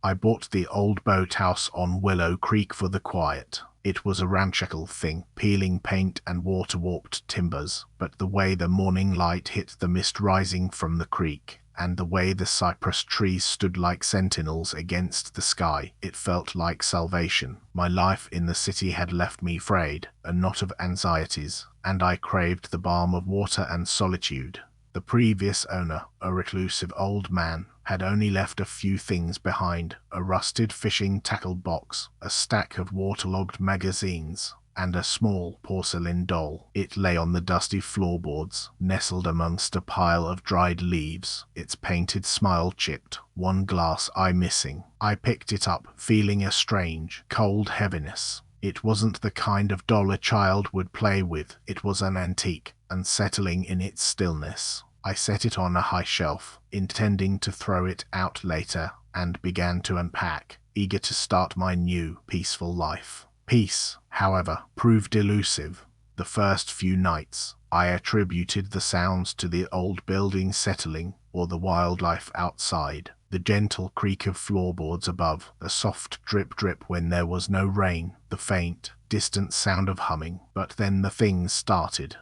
I bought the old boathouse on Willow Creek for the quiet. It was a ramshackle thing, peeling paint and water-warped timbers, but the way the morning light hit the mist rising from the creek, and the way the cypress trees stood like sentinels against the sky, it felt like salvation. My life in the city had left me frayed, a knot of anxieties, and I craved the balm of water and solitude. The previous owner, a reclusive old man, had only left a few things behind: a rusted fishing tackle box, a stack of waterlogged magazines, and a small porcelain doll. It lay on the dusty floorboards, nestled amongst a pile of dried leaves, its painted smile chipped, one glass eye missing. I picked it up, feeling a strange, cold heaviness. It wasn't the kind of doll a child would play with. It was an antique, unsettling in its stillness. I set it on a high shelf, intending to throw it out later, and began to unpack, eager to start my new, peaceful life. Peace, however, proved elusive. The first few nights, I attributed the sounds to the old building settling, or the wildlife outside. The gentle creak of floorboards above, a soft drip-drip when there was no rain, the faint, distant sound of humming. But then the things started.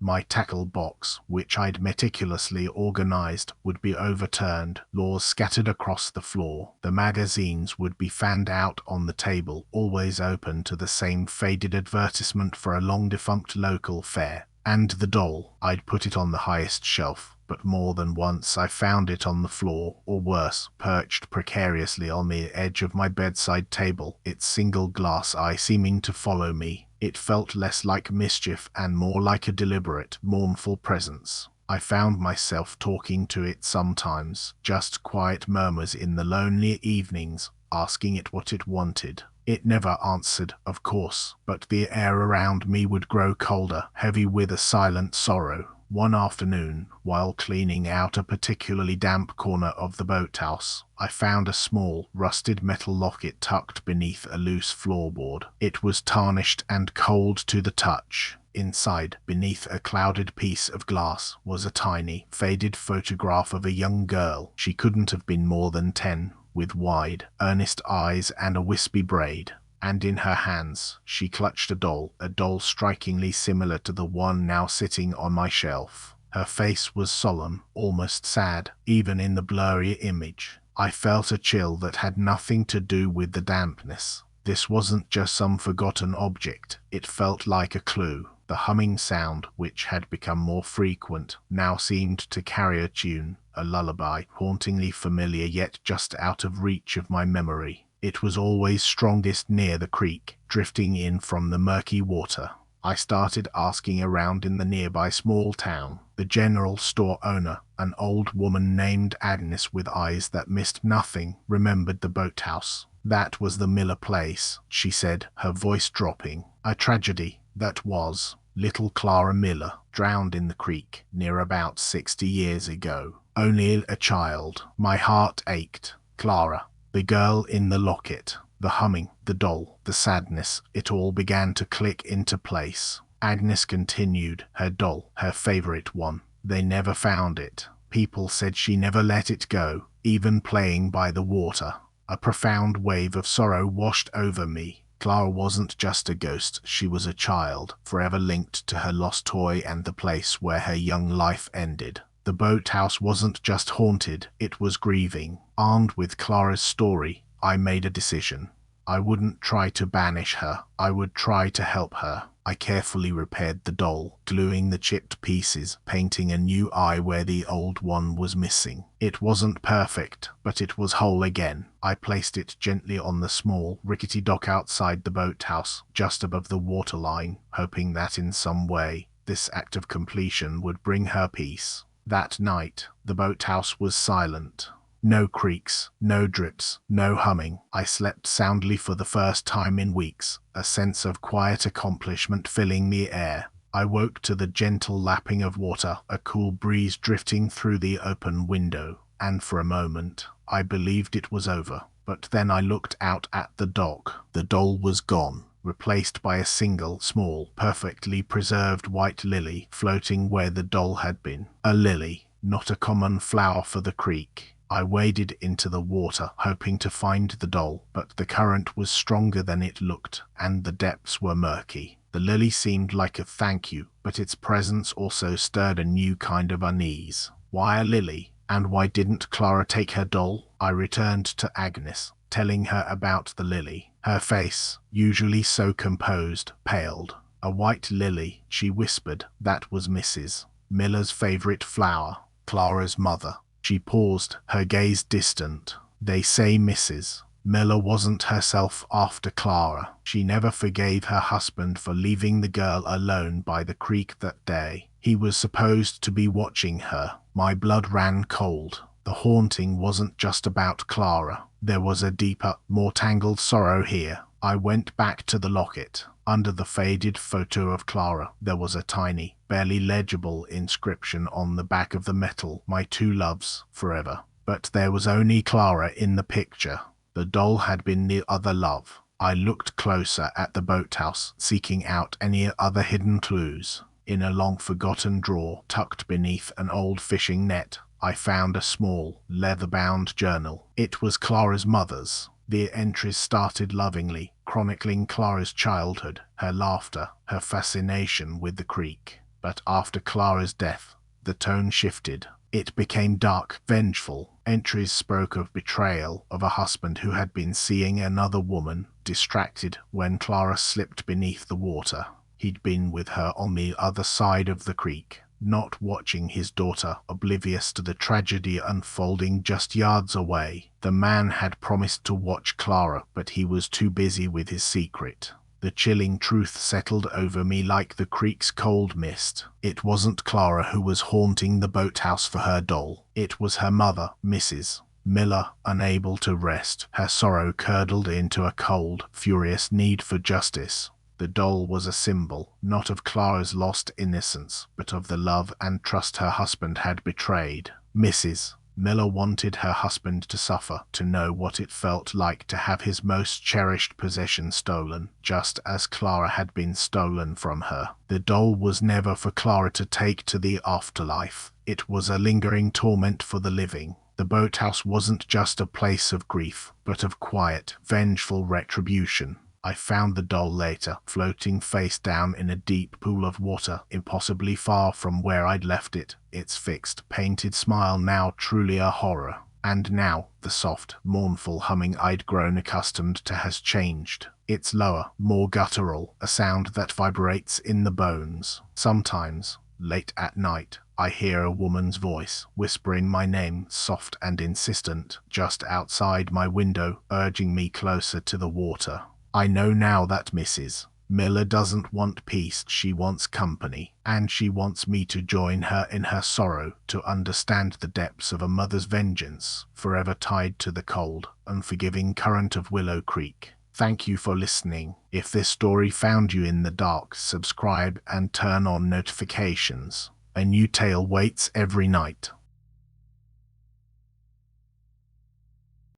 My tackle box, which I'd meticulously organized, would be overturned, laws scattered across the floor. The magazines would be fanned out on the table, always open to the same faded advertisement for a long-defunct local fair. And the doll, I'd put it on the highest shelf, but more than once I found it on the floor, or worse, perched precariously on the edge of my bedside table, its single glass eye seeming to follow me. It felt less like mischief and more like a deliberate, mournful presence. I found myself talking to it sometimes, just quiet murmurs in the lonely evenings, asking it what it wanted. It never answered, of course, but the air around me would grow colder, heavy with a silent sorrow. One afternoon, while cleaning out a particularly damp corner of the boathouse, I found a small, rusted metal locket tucked beneath a loose floorboard. It was tarnished and cold to the touch. Inside, beneath a clouded piece of glass, was a tiny, faded photograph of a young girl. She couldn't have been more than 10, with wide, earnest eyes and a wispy braid. And in her hands, she clutched a doll strikingly similar to the one now sitting on my shelf. Her face was solemn, almost sad, even in the blurry image. I felt a chill that had nothing to do with the dampness. This wasn't just some forgotten object. It felt like a clue. The humming sound, which had become more frequent, now seemed to carry a tune, a lullaby, hauntingly familiar yet just out of reach of my memory. It was always strongest near the creek, drifting in from the murky water. I started asking around in the nearby small town. The general store owner, an old woman named Agnes with eyes that missed nothing, remembered the boathouse. That was the Miller place, she said, her voice dropping. A tragedy, that was. Little Clara Miller, drowned in the creek, near about 60 years ago. Only a child. My heart ached. Clara. The girl in the locket, the humming, the doll, the sadness, it all began to click into place. Agnes continued, her doll, her favorite one. They never found it. People said she never let it go, even playing by the water. A profound wave of sorrow washed over me. Clara wasn't just a ghost, she was a child, forever linked to her lost toy and the place where her young life ended. The boathouse wasn't just haunted, it was grieving. Armed with Clara's story, I made a decision. I wouldn't try to banish her, I would try to help her. I carefully repaired the doll, gluing the chipped pieces, painting a new eye where the old one was missing. It wasn't perfect, but it was whole again. I placed it gently on the small, rickety dock outside the boathouse, just above the waterline, hoping that in some way, this act of completion would bring her peace. That night, the boathouse was silent. No creaks, no drips, no humming. I slept soundly for the first time in weeks, a sense of quiet accomplishment filling the air. I woke to the gentle lapping of water, a cool breeze drifting through the open window, and for a moment, I believed it was over. But then I looked out at the dock. The doll was gone, replaced by a single, small, perfectly preserved white lily floating where the doll had been. A lily, not a common flower for the creek. I waded into the water, hoping to find the doll, but the current was stronger than it looked, and the depths were murky. The lily seemed like a thank you, but its presence also stirred a new kind of unease. Why a lily? And why didn't Clara take her doll? I returned to Agnes, telling her about the lily. Her face, usually so composed, paled. A white lily, she whispered. That was Mrs. Miller's favorite flower. Clara's mother. She paused, her gaze distant. They say Mrs. Miller wasn't herself after Clara. She never forgave her husband for leaving the girl alone by the creek that day. He was supposed to be watching her. My blood ran cold. The haunting wasn't just about Clara. There was a deeper, more tangled sorrow here. I went back to the locket. Under the faded photo of Clara, there was a tiny, barely legible inscription on the back of the metal, "My two loves, forever." But there was only Clara in the picture. The doll had been the other love. I looked closer at the boathouse, seeking out any other hidden clues. In a long-forgotten drawer, tucked beneath an old fishing net, I found a small, leather-bound journal. It was Clara's mother's. The entries started lovingly, chronicling Clara's childhood, her laughter, her fascination with the creek. But after Clara's death, the tone shifted. It became dark, vengeful. Entries spoke of betrayal, of a husband who had been seeing another woman, distracted when Clara slipped beneath the water. He'd been with her on the other side of the creek, not watching his daughter, oblivious to the tragedy unfolding just yards away. The man had promised to watch Clara, but he was too busy with his secret. The chilling truth settled over me like the creek's cold mist. It wasn't Clara who was haunting the boathouse for her doll. It was her mother, Mrs. Miller, unable to rest. Her sorrow curdled into a cold, furious need for justice. The doll was a symbol, not of Clara's lost innocence, but of the love and trust her husband had betrayed. Mrs. Miller wanted her husband to suffer, to know what it felt like to have his most cherished possession stolen, just as Clara had been stolen from her. The doll was never for Clara to take to the afterlife. It was a lingering torment for the living. The boathouse wasn't just a place of grief, but of quiet, vengeful retribution. I found the doll later, floating face down in a deep pool of water, impossibly far from where I'd left it, its fixed, painted smile now truly a horror. And now, the soft, mournful humming I'd grown accustomed to has changed. It's lower, more guttural, a sound that vibrates in the bones. Sometimes, late at night, I hear a woman's voice, whispering my name, soft and insistent, just outside my window, urging me closer to the water. I know now that Mrs. Miller doesn't want peace, she wants company, and she wants me to join her in her sorrow, to understand the depths of a mother's vengeance, forever tied to the cold, unforgiving current of Willow Creek. Thank you for listening. If this story found you in the dark, subscribe and turn on notifications. A new tale waits every night.